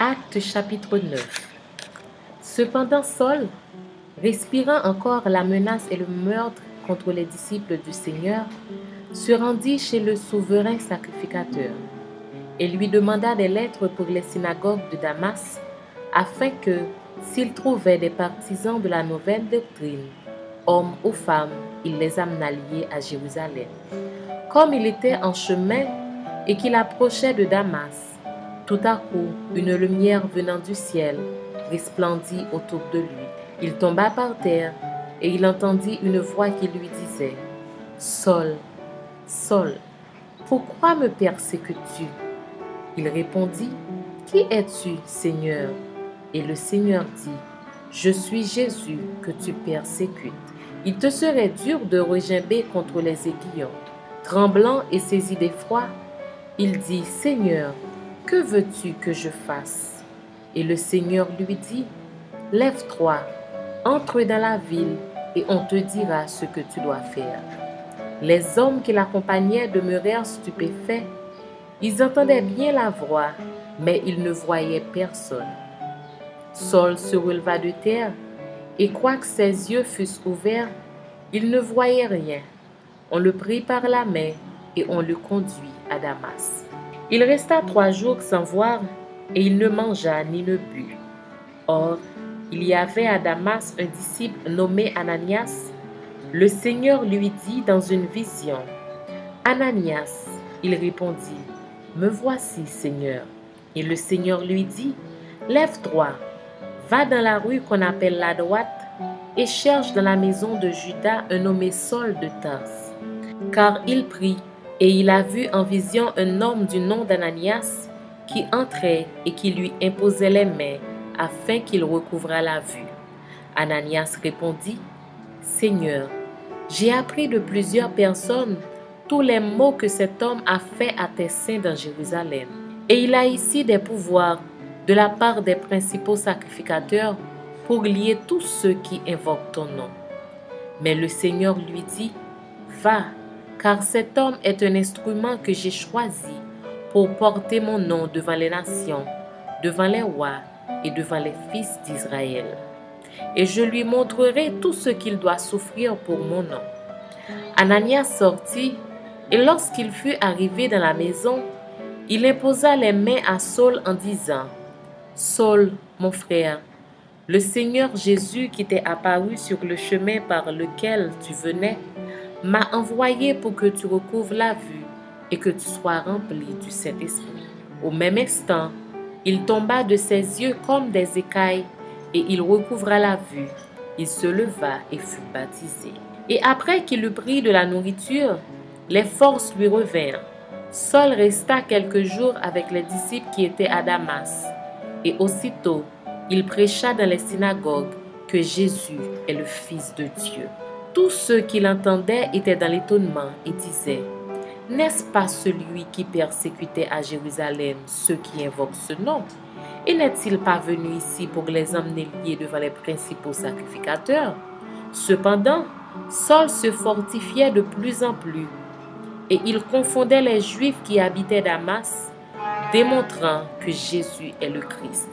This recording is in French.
Actes chapitre 9. Cependant Saul, respirant encore la menace et le meurtre contre les disciples du Seigneur, se rendit chez le souverain sacrificateur et lui demanda des lettres pour les synagogues de Damas, afin que, s'il trouvait des partisans de la nouvelle doctrine, hommes ou femmes, il les amenât liés à Jérusalem. Comme il était en chemin et qu'il approchait de Damas, tout à coup, une lumière venant du ciel resplendit autour de lui. Il tomba par terre et il entendit une voix qui lui disait « Saul, Saul, pourquoi me persécutes-tu » Il répondit « Qui es-tu, Seigneur » Et le Seigneur dit « Je suis Jésus que tu persécutes. Il te serait dur de regimber contre les aiguillons. » Tremblant et saisi d'effroi, il dit « Seigneur, que veux-tu que je fasse » Et le Seigneur lui dit « Lève-toi, entre dans la ville et on te dira ce que tu dois faire. » Les hommes qui l'accompagnaient demeurèrent stupéfaits. Ils entendaient bien la voix, mais ils ne voyaient personne. Saul se releva de terre, et quoique ses yeux fussent ouverts, il ne voyait rien. On le prit par la main et on le conduit à Damas. Il resta 3 jours sans voir, et il ne mangea ni ne but. Or, il y avait à Damas un disciple nommé Ananias. Le Seigneur lui dit dans une vision, « Ananias » Il répondit, « Me voici, Seigneur. » Et le Seigneur lui dit, « Lève-toi, va dans la rue qu'on appelle la droite, et cherche dans la maison de Judas un nommé Saul de Tarse. Car il prie, et il a vu en vision un homme du nom d'Ananias qui entrait et qui lui imposait les mains afin qu'il recouvrât la vue. Ananias répondit, « Seigneur, j'ai appris de plusieurs personnes tous les maux que cet homme a fait à tes saints dans Jérusalem. Et il a ici des pouvoirs de la part des principaux sacrificateurs pour lier tous ceux qui invoquent ton nom. » Mais le Seigneur lui dit, « Va, car cet homme est un instrument que j'ai choisi pour porter mon nom devant les nations, devant les rois et devant les fils d'Israël. Et je lui montrerai tout ce qu'il doit souffrir pour mon nom. » Ananias sortit, et lorsqu'il fut arrivé dans la maison, il imposa les mains à Saul en disant, « Saul, mon frère, le Seigneur Jésus qui t'est apparu sur le chemin par lequel tu venais, m'a envoyé pour que tu recouvres la vue et que tu sois rempli du Saint-Esprit. » Au même instant, il tomba de ses yeux comme des écailles et il recouvra la vue. Il se leva et fut baptisé. Et après qu'il eut pris de la nourriture, les forces lui revinrent. Saul resta quelques jours avec les disciples qui étaient à Damas. Et aussitôt, il prêcha dans les synagogues que Jésus est le Fils de Dieu. Tous ceux qui l'entendaient étaient dans l'étonnement et disaient, « N'est-ce pas celui qui persécutait à Jérusalem ceux qui invoquent ce nom? Et n'est-il pas venu ici pour les emmener liés devant les principaux sacrificateurs? » Cependant, Saul se fortifiait de plus en plus, et il confondait les Juifs qui habitaient Damas, démontrant que Jésus est le Christ.